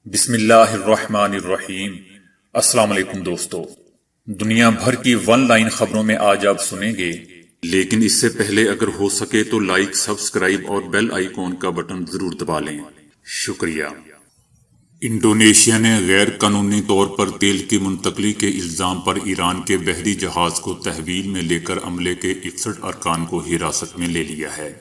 بسم اللہ الرحمن الرحیم۔ السلام علیکم دوستو، دنیا بھر کی ون لائن خبروں میں آج آپ سنیں گے، لیکن اس سے پہلے اگر ہو سکے تو لائک، سبسکرائب اور بیل آئیکن کا بٹن ضرور دبا لیں۔ شکریہ۔ انڈونیشیا نے غیر قانونی طور پر تیل کی منتقلی کے الزام پر ایران کے بحری جہاز کو تحویل میں لے کر عملے کے 61 ارکان کو حراست میں لے لیا ہے،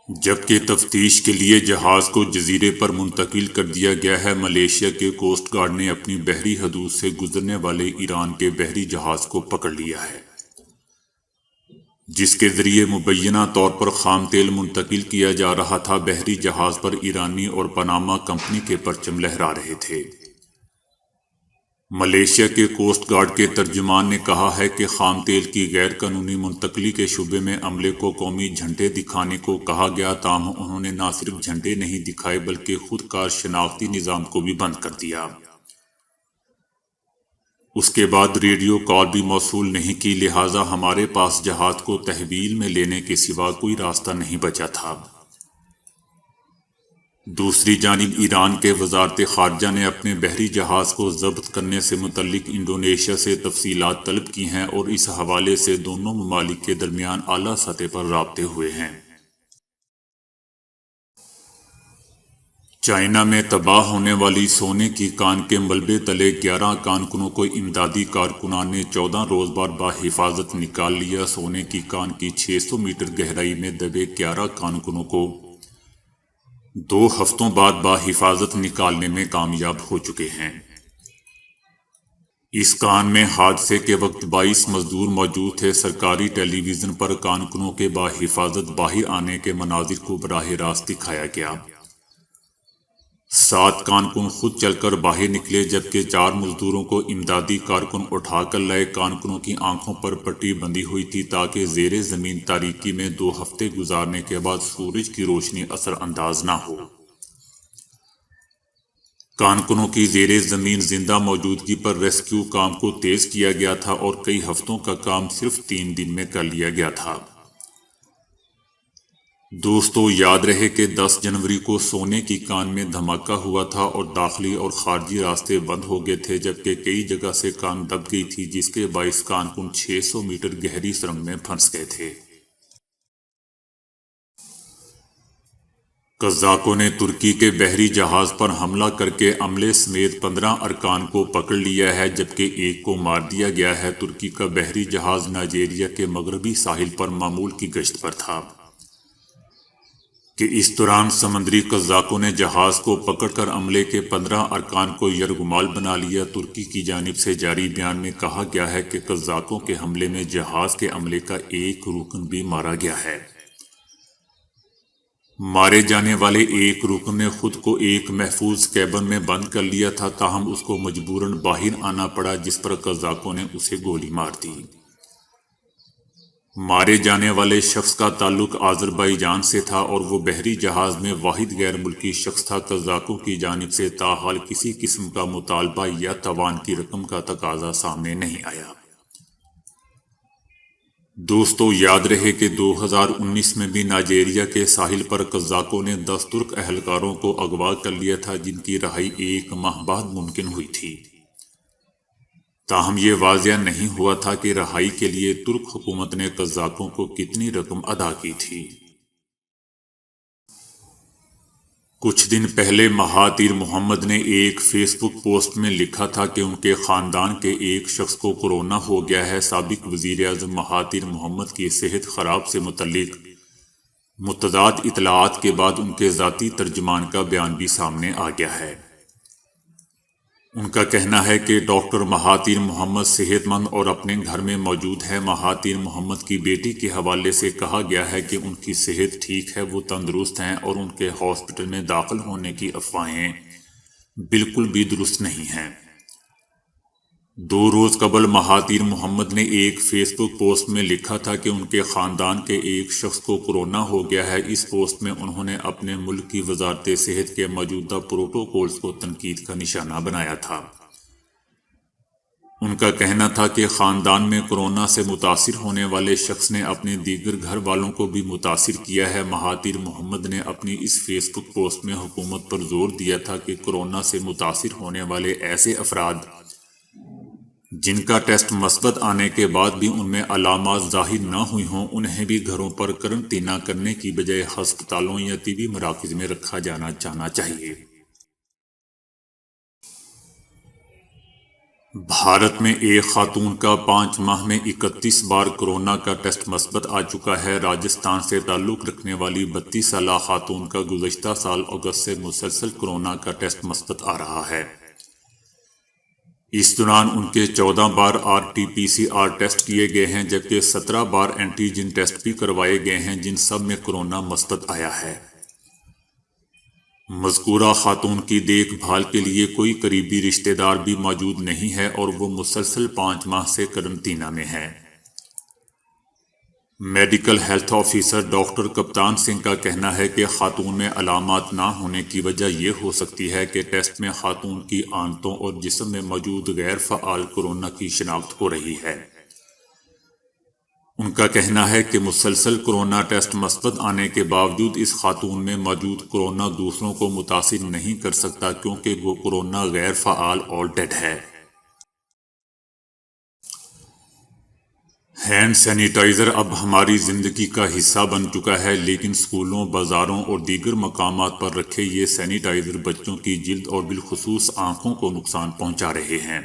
جبکہ تفتیش کے لیے جہاز کو جزیرے پر منتقل کر دیا گیا ہے۔ ملائیشیا کے کوسٹ گارڈ نے اپنی بحری حدود سے گزرنے والے ایران کے بحری جہاز کو پکڑ لیا ہے، جس کے ذریعے مبینہ طور پر خام تیل منتقل کیا جا رہا تھا۔ بحری جہاز پر ایرانی اور پاناما کمپنی کے پرچم لہرا رہے تھے۔ ملائیشیا کے کوسٹ گارڈ کے ترجمان نے کہا ہے کہ خام تیل کی غیر قانونی منتقلی کے شبے میں عملے کو قومی جھنڈے دکھانے کو کہا گیا، تاہم انہوں نے نہ صرف جھنڈے نہیں دکھائے بلکہ خود کار شناختی نظام کو بھی بند کر دیا۔ اس کے بعد ریڈیو کال بھی موصول نہیں کی، لہٰذا ہمارے پاس جہاز کو تحویل میں لینے کے سوا کوئی راستہ نہیں بچا تھا۔ دوسری جانب ایران کے وزارت خارجہ نے اپنے بحری جہاز کو ضبط کرنے سے متعلق انڈونیشیا سے تفصیلات طلب کی ہیں اور اس حوالے سے دونوں ممالک کے درمیان اعلیٰ سطح پر رابطے ہوئے ہیں۔ چائنا میں تباہ ہونے والی سونے کی کان کے ملبے تلے 11 کانکنوں کو امدادی کارکنان نے 14 روز بعد بحفاظت نکال لیا۔ سونے کی کان کی 600 میٹر گہرائی میں دبے 11 کانکنوں کو 2 ہفتوں بعد بحفاظت نکالنے میں کامیاب ہو چکے ہیں۔ اس کان میں حادثے کے وقت 22 مزدور موجود تھے۔ سرکاری ٹیلی ویژن پر کانکنوں کے بحفاظت باہر آنے کے مناظر کو براہ راست دکھایا گیا۔ 7 کانکن خود چل کر باہر نکلے جبکہ 4 مزدوروں کو امدادی کارکن اٹھا کر لائے۔ کانکنوں کی آنکھوں پر پٹی بندھی ہوئی تھی تاکہ زیر زمین تاریکی میں 2 ہفتے گزارنے کے بعد سورج کی روشنی اثر انداز نہ ہو۔ کانکنوں کی زیر زمین زندہ موجودگی پر ریسکیو کام کو تیز کیا گیا تھا اور کئی ہفتوں کا کام صرف 3 دن میں کر لیا گیا تھا۔ دوستو، یاد رہے کہ 10 جنوری کو سونے کی کان میں دھماکہ ہوا تھا اور داخلی اور خارجی راستے بند ہو گئے تھے، جبکہ کئی جگہ سے کان دب گئی تھی جس کے باعث کانکن 600 میٹر گہری سرنگ میں پھنس گئے تھے۔ قزاقوں نے ترکی کے بحری جہاز پر حملہ کر کے عملے سمیت 15 ارکان کو پکڑ لیا ہے جبکہ 1 کو مار دیا گیا ہے۔ ترکی کا بحری جہاز نائجیریا کے مغربی ساحل پر معمول کی گشت پر تھا کہ اس دوران سمندری قزاقوں نے جہاز کو پکڑ کر عملے کے 15 ارکان کو یرغمال بنا لیا۔ ترکی کی جانب سے جاری بیان میں کہا گیا ہے کہ قزاقوں کے حملے میں جہاز کے عملے کا 1 رکن بھی مارا گیا ہے۔ مارے جانے والے 1 رکن نے خود کو ایک محفوظ کیبن میں بند کر لیا تھا، تاہم اس کو مجبوراً باہر آنا پڑا جس پر قزاقوں نے اسے گولی مار دی۔ مارے جانے والے شخص کا تعلق آذربائیجان سے تھا اور وہ بحری جہاز میں واحد غیر ملکی شخص تھا۔ قزاقوں کی جانب سے تاحال کسی قسم کا مطالبہ یا تاوان کی رقم کا تقاضا سامنے نہیں آیا۔ دوستو، یاد رہے کہ 2019 میں بھی نائجیریا کے ساحل پر قزاقوں نے 10 ترک اہلکاروں کو اغوا کر لیا تھا جن کی رہائی 1 ماہ بعد ممکن ہوئی تھی، تاہم یہ واضح نہیں ہوا تھا کہ رہائی کے لیے ترک حکومت نے قزاقوں کو کتنی رقم ادا کی تھی۔ کچھ دن پہلے مہاتیر محمد نے ایک فیس بک پوسٹ میں لکھا تھا کہ ان کے خاندان کے ایک شخص کو کورونا ہو گیا ہے۔ سابق وزیر اعظم مہاتیر محمد کی صحت خراب سے متعلق متضاد اطلاعات کے بعد ان کے ذاتی ترجمان کا بیان بھی سامنے آ گیا ہے۔ ان کا کہنا ہے کہ ڈاکٹر مہاتیر محمد صحت مند اور اپنے گھر میں موجود ہے۔ مہاتیر محمد کی بیٹی کے حوالے سے کہا گیا ہے کہ ان کی صحت ٹھیک ہے، وہ تندرست ہیں اور ان کے ہاسپٹل میں داخل ہونے کی افواہیں بالکل بھی درست نہیں ہیں۔ 2 روز قبل مہاتیر محمد نے ایک فیس بک پوسٹ میں لکھا تھا کہ ان کے خاندان کے ایک شخص کو کورونا ہو گیا ہے۔ اس پوسٹ میں انہوں نے اپنے ملک کی وزارت صحت کے موجودہ پروٹوکولز کو تنقید کا نشانہ بنایا تھا۔ ان کا کہنا تھا کہ خاندان میں کورونا سے متاثر ہونے والے شخص نے اپنے دیگر گھر والوں کو بھی متاثر کیا ہے۔ مہاتیر محمد نے اپنی اس فیس بک پوسٹ میں حکومت پر زور دیا تھا کہ کورونا سے متاثر ہونے والے ایسے افراد جن کا ٹیسٹ مثبت آنے کے بعد بھی ان میں علامات ظاہر نہ ہوئی ہوں، انہیں بھی گھروں پر قرنطینہ کرنے کی بجائے ہسپتالوں یا طبی مراکز میں رکھا جانا چاہیے۔ بھارت میں ایک خاتون کا 5 ماہ میں 31 بار کورونا کا ٹیسٹ مثبت آ چکا ہے۔ راجستھان سے تعلق رکھنے والی 32 سالہ خاتون کا گزشتہ سال اگست سے مسلسل کورونا کا ٹیسٹ مثبت آ رہا ہے۔ اس دوران ان کے 14 بار RT-PCR ٹیسٹ کیے گئے ہیں، جبکہ 17 بار اینٹیجن ٹیسٹ بھی کروائے گئے ہیں، جن سب میں کورونا مثبت آیا ہے۔ مذکورہ خاتون کی دیکھ بھال کے لیے کوئی قریبی رشتہ دار بھی موجود نہیں ہے اور وہ مسلسل 5 ماہ سے قرنطینہ میں ہے۔ میڈیکل ہیلتھ آفیسر ڈاکٹر کپتان سنگھ کا کہنا ہے کہ خاتون میں علامات نہ ہونے کی وجہ یہ ہو سکتی ہے کہ ٹیسٹ میں خاتون کی آنتوں اور جسم میں موجود غیر فعال کورونا کی شناخت ہو رہی ہے۔ ان کا کہنا ہے کہ مسلسل کورونا ٹیسٹ مثبت آنے کے باوجود اس خاتون میں موجود کورونا دوسروں کو متاثر نہیں کر سکتا، کیونکہ وہ کورونا غیر فعال اور ڈیڈ ہے۔ ہینڈ سینیٹائزر اب ہماری زندگی کا حصہ بن چکا ہے، لیکن اسکولوں، بازاروں اور دیگر مقامات پر رکھے یہ سینیٹائزر بچوں کی جلد اور بالخصوص آنکھوں کو نقصان پہنچا رہے ہیں۔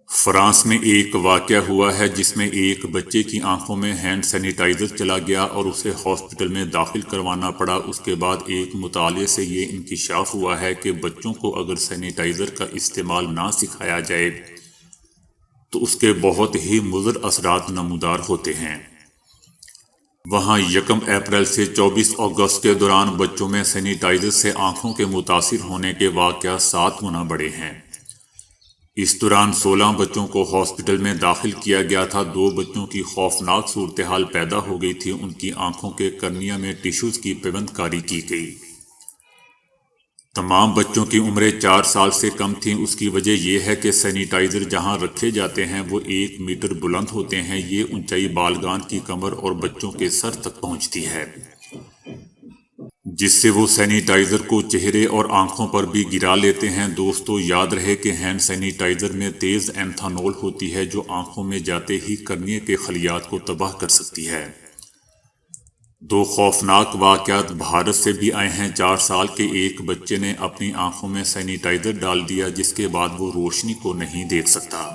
فرانس میں ایک واقعہ ہوا ہے جس میں ایک بچے کی آنکھوں میں ہینڈ سینیٹائزر چلا گیا اور اسے ہاسپٹل میں داخل کروانا پڑا۔ اس کے بعد ایک مطالعے سے یہ انکشاف ہوا ہے کہ بچوں کو اگر سینیٹائزر کا استعمال نہ سکھایا جائے تو اس کے بہت ہی مضر اثرات نمودار ہوتے ہیں۔ وہاں 1 اپریل سے 24 اگست کے دوران بچوں میں سینیٹائزر سے آنکھوں کے متاثر ہونے کے واقعات 7 گنا بڑھے ہیں۔ اس دوران 16 بچوں کو ہاسپٹل میں داخل کیا گیا تھا۔ 2 بچوں کی خوفناک صورتحال پیدا ہو گئی تھی، ان کی آنکھوں کے کرنیا میں ٹیشوز کی پیوند کاری کی گئی۔ تمام بچوں کی عمریں 4 سال سے کم تھیں۔ اس کی وجہ یہ ہے کہ سینیٹائزر جہاں رکھے جاتے ہیں وہ 1 میٹر بلند ہوتے ہیں۔ یہ اونچائی بالغان کی کمر اور بچوں کے سر تک پہنچتی ہے، جس سے وہ سینیٹائزر کو چہرے اور آنکھوں پر بھی گرا لیتے ہیں۔ دوستو، یاد رہے کہ ہینڈ سینیٹائزر میں تیز ایتھنول ہوتی ہے جو آنکھوں میں جاتے ہی کرنیے کے خلیات کو تباہ کر سکتی ہے۔ 2 خوفناک واقعات بھارت سے بھی آئے ہیں۔ 4 سال کے ایک بچے نے اپنی آنکھوں میں سینیٹائزر ڈال دیا، جس کے بعد وہ روشنی کو نہیں دیکھ سکتا۔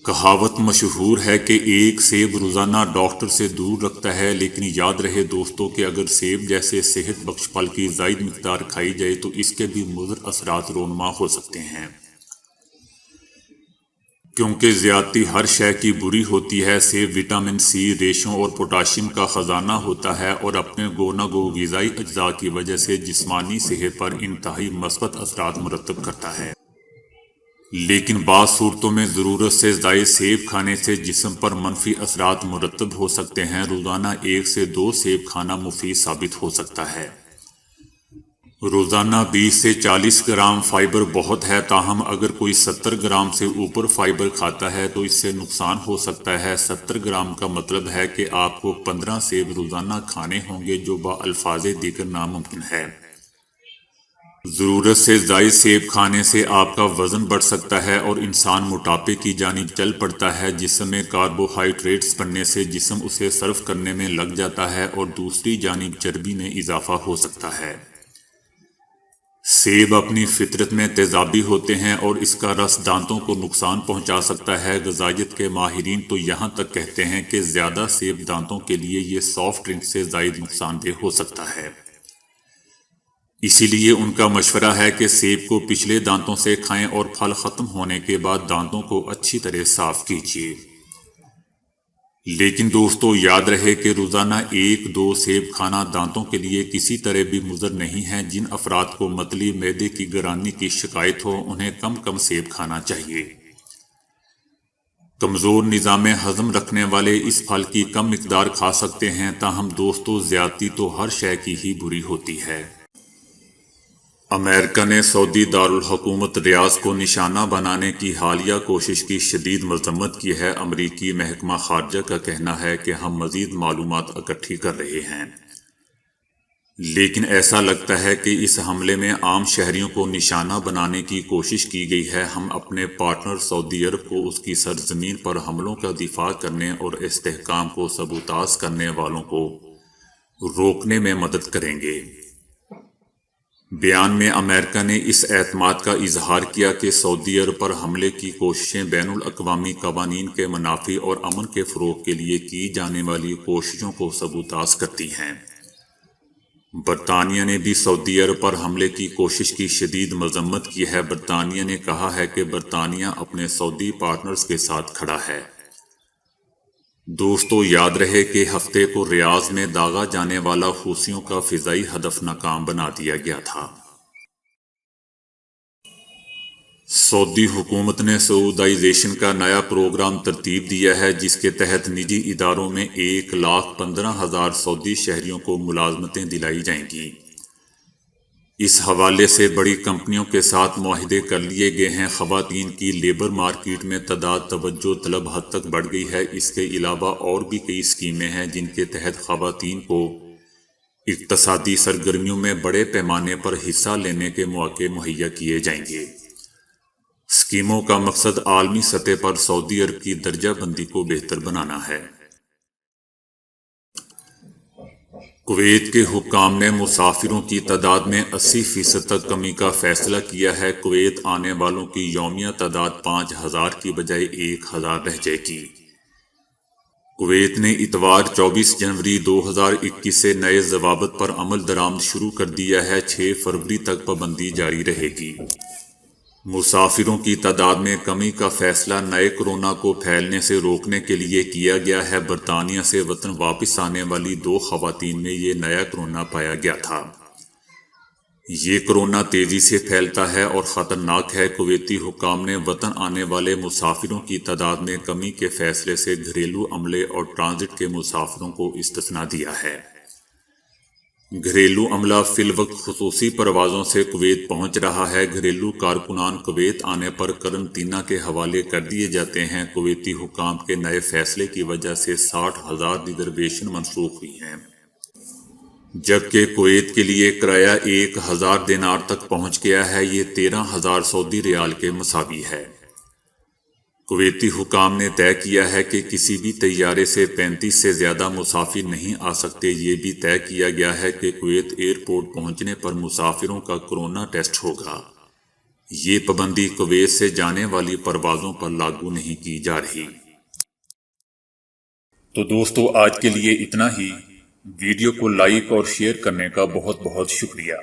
کہاوت مشہور ہے کہ ایک سیب روزانہ ڈاکٹر سے دور رکھتا ہے، لیکن یاد رہے دوستو کہ اگر سیب جیسے صحت بخش پھل کی زائد مقدار کھائی جائے تو اس کے بھی مضر اثرات رونما ہو سکتے ہیں، کیونکہ زیادتی ہر شے کی بری ہوتی ہے۔ سیب وٹامن سی، ریشوں اور پوٹاشیم کا خزانہ ہوتا ہے اور اپنے گو غذائی اجزاء کی وجہ سے جسمانی صحت پر انتہائی مثبت اثرات مرتب کرتا ہے۔ لیکن بعض صورتوں میں ضرورت سے زائد سیب کھانے سے جسم پر منفی اثرات مرتب ہو سکتے ہیں۔ روزانہ 1 سے 2 سیب کھانا مفید ثابت ہو سکتا ہے۔ روزانہ 20 سے 40 گرام فائبر بہت ہے، تاہم اگر کوئی 70 گرام سے اوپر فائبر کھاتا ہے تو اس سے نقصان ہو سکتا ہے۔ 70 گرام کا مطلب ہے کہ آپ کو 15 سیب روزانہ کھانے ہوں گے، جو بالفاظ دیگر ناممکن ہے۔ ضرورت سے زائد سیب کھانے سے آپ کا وزن بڑھ سکتا ہے اور انسان موٹاپے کی جانب چل پڑتا ہے۔ جسم میں کاربوہائیڈریٹس بننے سے جسم اسے صرف کرنے میں لگ جاتا ہے اور دوسری جانب چربی میں اضافہ ہو سکتا ہے۔ سیب اپنی فطرت میں تیزابی ہوتے ہیں اور اس کا رس دانتوں کو نقصان پہنچا سکتا ہے۔ غذائیت کے ماہرین تو یہاں تک کہتے ہیں کہ زیادہ سیب دانتوں کے لیے یہ سافٹ ڈرنک سے زائد نقصان دہ ہو سکتا ہے۔ اسی لیے ان کا مشورہ ہے کہ سیب کو پچھلے دانتوں سے کھائیں اور پھل ختم ہونے کے بعد دانتوں کو اچھی طرح صاف کیجیے۔ لیکن دوستو، یاد رہے کہ روزانہ 1-2 سیب کھانا دانتوں کے لیے کسی طرح بھی مضر نہیں ہے۔ جن افراد کو متلی معدے کی گرانی کی شکایت ہو، انہیں کم سیب کھانا چاہیے۔ کمزور نظام ہضم رکھنے والے اس پھل کی کم مقدار کھا سکتے ہیں، تاہم دوستو زیادتی تو ہر شے کی ہی بری ہوتی ہے۔ امریکہ نے سعودی دارالحکومت ریاض کو نشانہ بنانے کی حالیہ کوشش کی شدید مذمت کی ہے۔ امریکی محکمہ خارجہ کا کہنا ہے کہ ہم مزید معلومات اکٹھی کر رہے ہیں، لیکن ایسا لگتا ہے کہ اس حملے میں عام شہریوں کو نشانہ بنانے کی کوشش کی گئی ہے۔ ہم اپنے پارٹنر سعودی عرب کو اس کی سرزمین پر حملوں کا دفاع کرنے اور استحکام کو سبوتاژ کرنے والوں کو روکنے میں مدد کریں گے۔ بیان میں امریکہ نے اس اعتماد کا اظہار کیا کہ سعودی عرب پر حملے کی کوششیں بین الاقوامی قوانین کے منافی اور امن کے فروغ کے لیے کی جانے والی کوششوں کو سبوتاژ کرتی ہیں۔ برطانیہ نے بھی سعودی عرب پر حملے کی کوشش کی شدید مذمت کی ہے۔ برطانیہ نے کہا ہے کہ برطانیہ اپنے سعودی پارٹنرز کے ساتھ کھڑا ہے۔ دوستو، یاد رہے کہ ہفتے کو ریاض میں داغا جانے والا حوثیوں کا فضائی ہدف ناکام بنا دیا گیا تھا۔ سعودی حکومت نے سعودائزیشن کا نیا پروگرام ترتیب دیا ہے، جس کے تحت نجی اداروں میں 1,15,000 سعودی شہریوں کو ملازمتیں دلائی جائیں گی۔ اس حوالے سے بڑی کمپنیوں کے ساتھ معاہدے کر لیے گئے ہیں۔ خواتین کی لیبر مارکیٹ میں تعداد توجہ طلب حد تک بڑھ گئی ہے۔ اس کے علاوہ اور بھی کئی اسکیمیں ہیں جن کے تحت خواتین کو اقتصادی سرگرمیوں میں بڑے پیمانے پر حصہ لینے کے مواقع مہیا کیے جائیں گے۔ اسکیموں کا مقصد عالمی سطح پر سعودی عرب کی درجہ بندی کو بہتر بنانا ہے۔ کویت کے حکام نے مسافروں کی تعداد میں 80% تک کمی کا فیصلہ کیا ہے۔ کویت آنے والوں کی یومیہ تعداد 5,000 کی بجائے 1,000 رہ جائے گی۔ کویت نے اتوار 24 جنوری 2021 سے نئے ضوابط پر عمل درآمد شروع کر دیا ہے۔ 6 فروری تک پابندی جاری رہے گی۔ مسافروں کی تعداد میں کمی کا فیصلہ نئے کورونا کو پھیلنے سے روکنے کے لیے کیا گیا ہے۔ برطانیہ سے وطن واپس آنے والی 2 خواتین میں یہ نیا کورونا پایا گیا تھا۔ یہ کورونا تیزی سے پھیلتا ہے اور خطرناک ہے۔ کویتی حکام نے وطن آنے والے مسافروں کی تعداد میں کمی کے فیصلے سے گھریلو عملے اور ٹرانزٹ کے مسافروں کو استثناء دیا ہے۔ گھریلو عملہ فی الوقت خصوصی پروازوں سے کویت پہنچ رہا ہے۔ گھریلو کارکنان کویت آنے پر قرنطینہ کے حوالے کر دیے جاتے ہیں۔ کویتی حکام کے نئے فیصلے کی وجہ سے 60,000 ریزرویشن منسوخ ہوئی ہیں، جبکہ کویت کے لیے کرایہ 1,000 دینار تک پہنچ گیا ہے۔ یہ 13,000 سعودی ریال کے مساوی ہے۔ کویتی حکام نے طے کیا ہے کہ کسی بھی طیارے سے 35 سے زیادہ مسافر نہیں آ سکتے۔ یہ بھی طے کیا گیا ہے کہ کویت ایئرپورٹ پہنچنے پر مسافروں کا کورونا ٹیسٹ ہوگا۔ یہ پابندی کویت سے جانے والی پروازوں پر لاگو نہیں کی جا رہی۔ تو دوستو، آج کے لیے اتنا ہی۔ ویڈیو کو لائک اور شیئر کرنے کا بہت بہت شکریہ۔